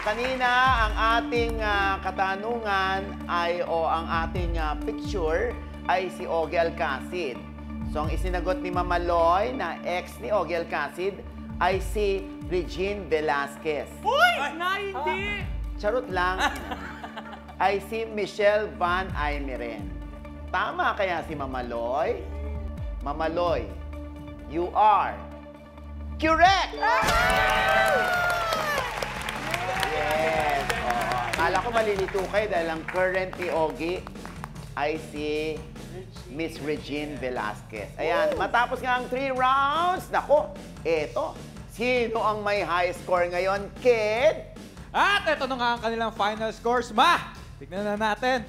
kanina, ang ating katanungan ay, ang ating picture ay si Ogie Alcacid. So, ang isinagot ni Mama Loy na ex ni Ogie Alcacid ay si Regine Velasquez. Uy! Na, hindi! Charot lang. Ay si Michelle Van Aymeren. Tama kaya si Mama Loy? Mama Loy, you are correct! Yes. Akala ko malilito kayo dahil ang current ni Ogie ay si Miss Regine Velasquez. Ayan, matapos nga ang 3 rounds, nako, eto, sino ang may high score ngayon, kid? At ito na nga ang kanilang final scores. Tignan na natin.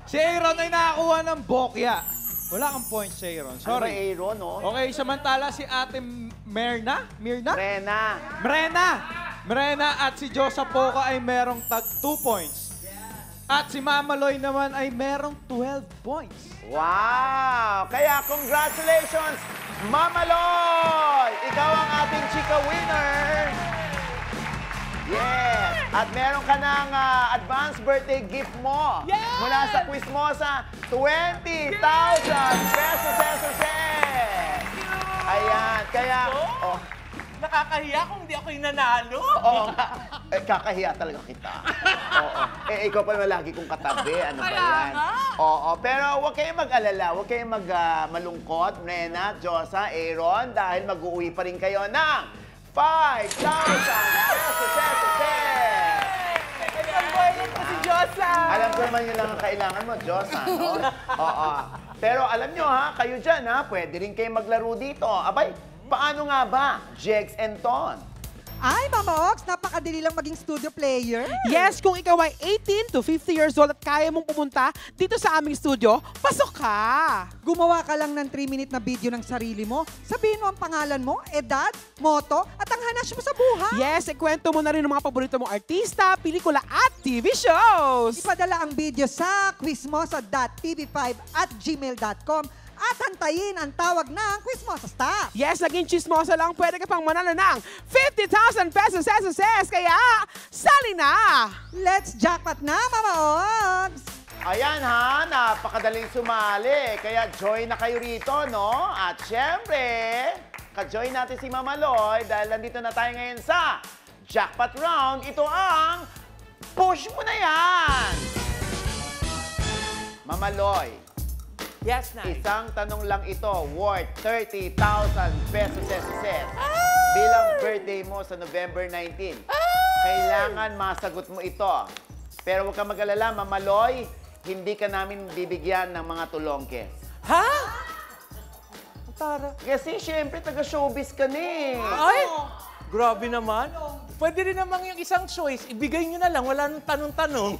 Si Aaron ay nakakuha ng bokya. Wala kang points si Aaron. Sorry. Sorry. Aaron, no? Okay, samantala si Ate Mirna Rena. at si Josa Poca ay merong tag 2 points. At si Mama Loy naman ay merong 12 points. Wow! Kaya congratulations, Mama Loy! Ikaw ang ating chika winner! Yes! At meron ka ng advance birthday gift mo. Yes! Mula sa Quizmosa, 20,000 pesos. Ayan, kaya... Oh, Nakakahiya kung hindi ako yung nanalo. oo nga. Kakahiya talaga kita. Oo. Ikaw pa naman lagi kong katabi. Ano ba Kaya yan? nga. Oo. Pero huwag kayong mag-alala. Huwag kayong malungkot, Rena, Josa, Aaron, dahil mag-uwi pa rin kayo ng 5,000 pesos. Nag-boiling ko si Josa. Alam ko naman yun lang ang kailangan mo, Josa, no? Oo. Pero alam nyo ha, kayo dyan ha, pwede rin kayo maglaro dito. Abay, paano nga ba, Jegs and Ton? Ay, Mama Ox, napakadali lang maging studio player. Yes, kung ikaw ay 18 to 50 years old at kaya mong pumunta dito sa aming studio, pasok ka! Gumawa ka lang ng 3-minute na video ng sarili mo. Sabihin mo ang pangalan mo, edad, moto, at ang hanas mo sa buhay. Yes, ikwento mo na rin ang mga paborito mong artista, pelikula at TV shows! Ipadala ang video sa quizmosa.tv5@gmail.com at hantayin ang tawag ng Quizmosa Staff. Yes, naging chismosa lang, pwede ka pang manalo ng 50,000 pesos. Kaya, sali na! Let's jackpot na, Mama Ox! Ayan ha, napakadaling sumali. Kaya join na kayo rito, no? At syempre, ka-join natin si Mama Loy dahil nandito na tayo ngayon sa Jackpot Round. Ito ang Push Mo Na Yan! Mama Loy, Yes, Nay. isang tanong lang ito, worth 30,000 pesos. Bilang birthday mo sa November 19. Kailangan masagot mo ito. Pero huwag ka mag-alala, Mama Loy, hindi ka namin bibigyan ng mga tulongkes. Ha? Tara. Kasi syempre, taga-showbiz ka na eh. Ay! Grabe naman. Pwede rin naman yung isang choice. Ibigay nyo na lang. Wala nang tanong-tanong.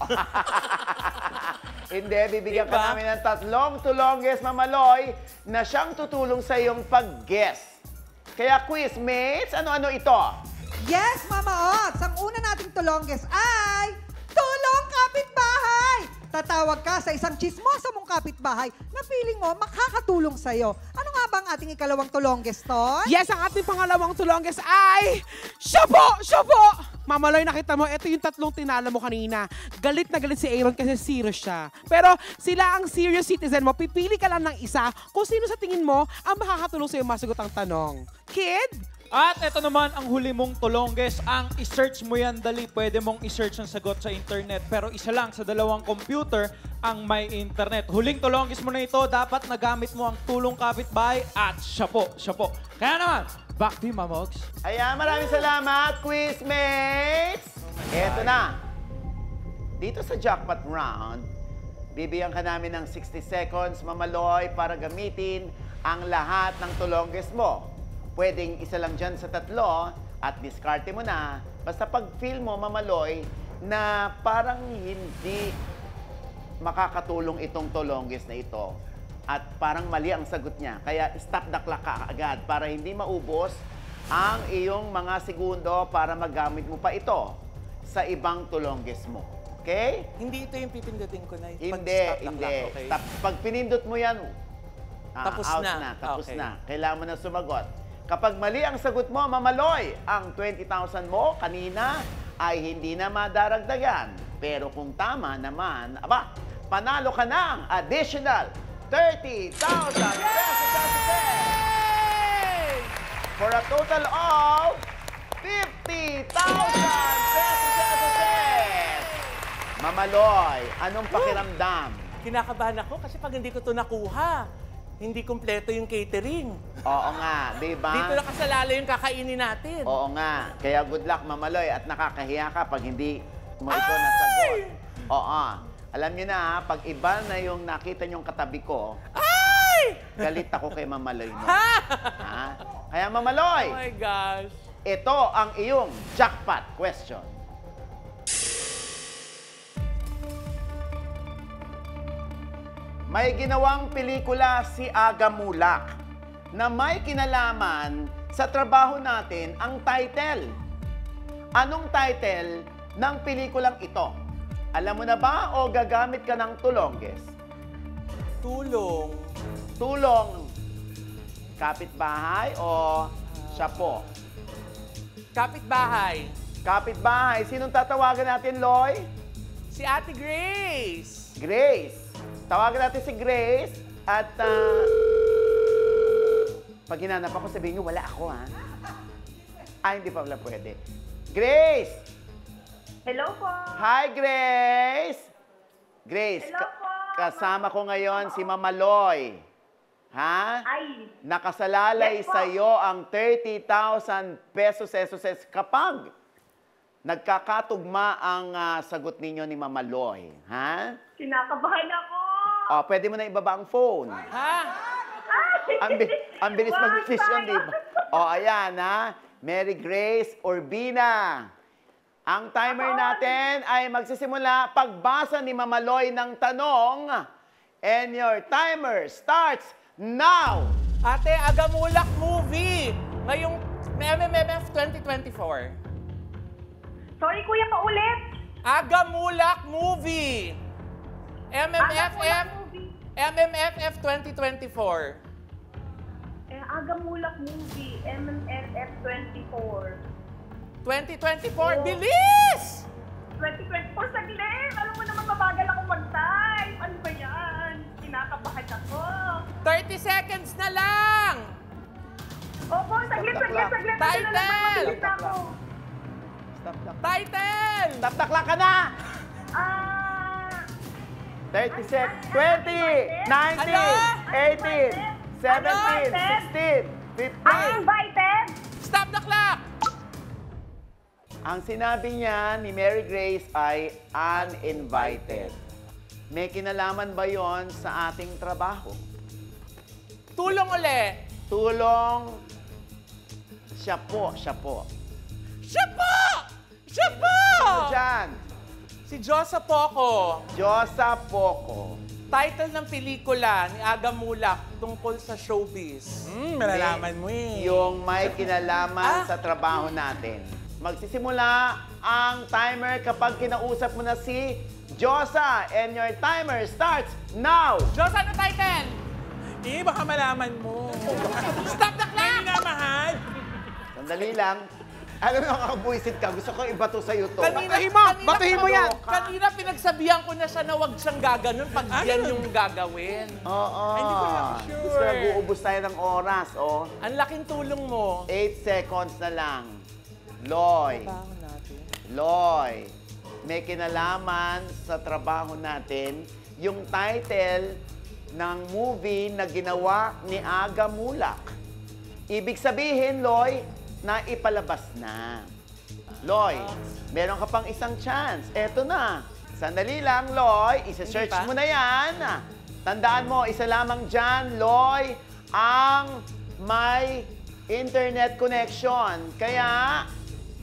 Hindi, bibigyan Diba? ka namin ng 3 tulongges, Mama Loy, na siyang tutulong sa iyong pag-guess. Kaya quizmates, ano-ano ito? Yes, Mama Ox! Ang una nating tulongges ay Tulong Kapitbahay! Tatawag ka sa isang chismosa mong kapitbahay na feeling mo makakatulong sa'yo. Ano nga ba ang ating ikalawang tulongges, Ton? Yes, ang ating pangalawang tulongges ay... Shapo! Mama Loy, nakita mo, ito yung 3 tinalo mo kanina. Galit na galit si Aaron kasi serious siya. Pero sila ang serious citizen mo. Pipili ka lang ng isa kung sino sa tingin mo ang makakatulong sa'yo masagot ang tanong. Kid? At ito naman ang huli mong tulongges. Ang i-search mo yan, dali. Pwede mong i-search ang sagot sa internet. Pero isa lang sa 2 computer ang may internet. Huling tulongges mo na ito, dapat nagamit mo ang tulong kapitbahay at shapo. Kaya naman, back to you, Mama Ox. Ayan, maraming salamat, quizmates! Eto na. Dito sa jackpot round, bibigyan ka namin ng 60 seconds, Mama Loy, para gamitin ang lahat ng tulongges mo. Pwedeng isa lang dyan sa 3 at diskarte mo na. Basta pag-feel mo, Mama Loy, na parang hindi makakatulong itong tulongges na ito at parang mali ang sagot niya. Kaya stop the clock ka agad para hindi maubos ang iyong mga segundo para magamit mo pa ito sa ibang tulongges mo. Okay? Hindi ito yung pipindutin ko na. Hindi. Okay. Pag pinindot mo yan, Tapos out na. Tapos Okay. na. Kailangan mo na sumagot. Kapag mali ang sagot mo, Mamaloy, ang 20,000 mo kanina ay hindi na madaragdagan. Pero kung tama naman, aba, panalo ka ng additional 30,000 pesos! For a total of 50,000 pesos! Mamaloy, anong pakiramdam? Kinakabahan ako kasi pag hindi ko ito nakuha, hindi kumpleto yung catering. Oo nga, di ba? Dito nakasalala yung kakainin natin. Oo nga. Kaya good luck, Mamaloy. At nakakahiya ka pag hindi mo ito nasagot. Oo. Alam niyo na, pag iba na yung nakita niyong katabi ko, galit ako kay Mamaloy mo. Ha? Kaya Mamaloy, Oh my gosh. ito ang iyong jackpot question. May ginawang pelikula si Aga Mulak na may kinalaman sa trabaho natin ang title. Anong title ng pelikulang ito? Alam mo na ba o gagamit ka ng tulongges? Tulong. Tulong, kapitbahay o siya po? Kapitbahay. Kapitbahay. Sinong tatawagan natin, Loy? Si Ate Grace. Grace. Tawagan natin si Grace at pag hinanap ako, sabihin niyo, wala ako, ha? Hindi pa wala pwede. Grace! Hello po. Hi, Grace! Grace, Hello po. kasama ko ngayon si Mamaloy. Ha? Ay, Nakasalalay Yes po. sa iyo ang 30,000 pesos kapag nagkakatugma ang sagot ninyo ni Mamaloy. Ha? kinakabahan ako. O, pwede mo na ibaba ang phone. Ha? Ang bilis mag-decision, di ba? O, ayan, ha? Mary Grace Urbina. Ang timer natin ay magsisimula pagbasa ni Mamaloy ng tanong. And your timer starts now! Ate, Agamulak movie. Ngayong MMFF 2024. Sorry kuya, paulit. Agamulak movie. Agamulak movie. MMFF 2024. Agamulak movie. MMFF 24. 2024, Oh. bilis! 2024 saglit. Alam mo naman mabagal ako mag-type. Ano ba yan? Kinakabahan ako. 30 seconds na lang! Opo, saglit. Title! Mabilis na ako. Stop. Title! Taptakla ka na! 30 seconds. 20, 19, 18, 17, 16, 15. Uninvited. Stop the clock! Ang sinabi niya ni Mary Grace ay uninvited. May kinalaman ba yon sa ating trabaho? Tulong uli! Tulong, siya po. Siya po! Siya po! Diyan, Si Josa Poco. Diyosa Poco. Title ng pelikula ni Aga Mulak tungkol sa showbiz. Malalaman mo eh. Yung may kinalaman Ah. sa trabaho natin. Magsisimula ang timer kapag kinausap mo na si Diyosa. And your timer starts now! Josa, ano title? Baka malaman mo. Stop the clock! Minamahal. Sandali lang. Alam mo, nakakabuisit ka. Gusto ko ibato sa'yo to. Batuhin mo yan. Kanina pinagsabihan ko na siya na huwag siyang gaganon pag yan yung gagawin. Oo. Hindi ko lang sure. Gusto nag-uubos tayo ng oras, oh. Ang laking tulong mo. 8 seconds na lang. Loy. Trabaho natin. Loy. May kinalaman sa trabaho natin yung title ng movie na ginawa ni Aga Mulak. Ibig sabihin, Loy, na ipalabas na. Loy, meron ka pang isang chance. Eto na. Sandali lang, Loy. Isa-search Hindi pa? mo na yan. Tandaan mo, isa lamang dyan, Loy, ang may internet connection. Kaya,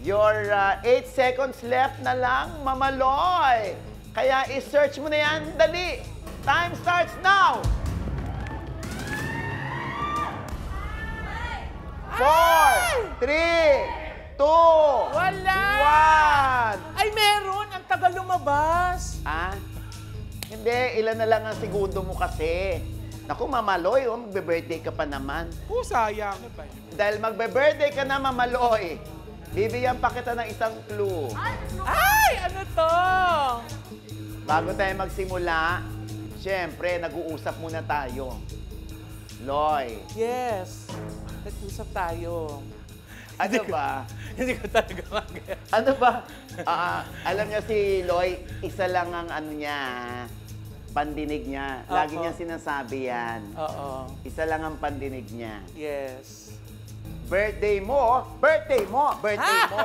your 8 seconds left na lang, Mamaloy. Kaya, i-search mo na yan. Dali. Time starts now. 4, 3, 2, Wala! 1. Ay, meron! Ang tagal lumabas. Hindi, ilan na lang ang segundo mo kasi. Naku, Mamaloy, magbe-birthday ka pa naman. Oh, sayang. Dahil magbe-birthday ka na, Mamaloy, bibigyan pa kita ng isang clue. Ay! Ano to? Bago tayo magsimula, syempre, nag-uusap muna tayo. Loy, Yes. Nag-usap tayo. ano ba? Hindi ko talaga mag- Ano ba? Alam niya si Loy, isa lang ang ano niya, pandinig niya. Lagi Opo. niya sinasabi yan. Oo. Isa lang ang pandinig niya. Yes. Birthday mo, birthday mo, birthday mo.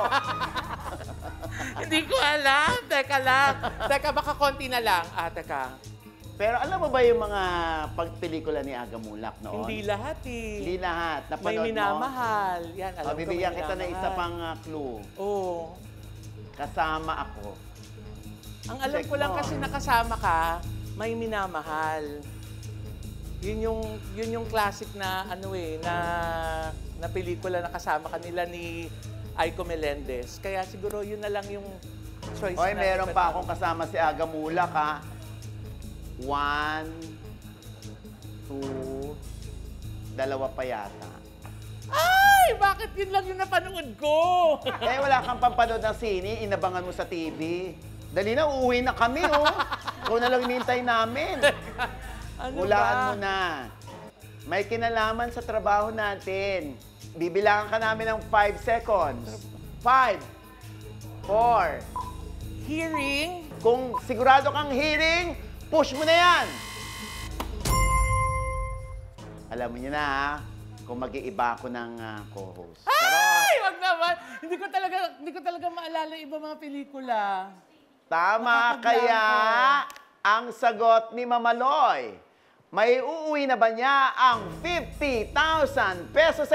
Hindi ko alam. Teka lang. Teka, baka konti na lang. Teka. Pero alam mo ba yung mga pagpelikula ni Aga Mulak noon? Hindi lahat eh. Hindi lahat. May Napanood mo? minamahal. Yan, alam ko Bibigyan may kita ng isa minamahal. pang clue. Oo. Kasama ako. Ang alam Check ko lang mo. kasi nakasama ka, may minamahal. Yun yung classic na ano na pelikula na kasama kanila ni Aiko Melendez. Kaya siguro yun na lang yung choice Hoy, na meron iba't pa ibang- akong kasama si Aga Mulak, ha? 1, 2, 2 pa yata. Ay! Bakit yun lang yung napanood ko? Eh, wala kang pampanood ng sine, inabangan mo sa TV. Dali na, uuwi na kami, oh. Ikaw na lang hinihintay namin. Ano Hulaan ba? mo na. May kinalaman sa trabaho natin. Bibilangan ka namin ng 5 seconds. 5, 4. Hearing? Kung sigurado kang hearing, push mo na yan. Alam mo niyo na, ha? Kung mag-iiba ako ng co-host. Ay! Wag naman! Hindi ko talaga maalala yung iba mga pelikula. Tama Nakakablanko. kaya ang sagot ni Mamaloy. May uuwi na ba niya ang 50,000 pesos?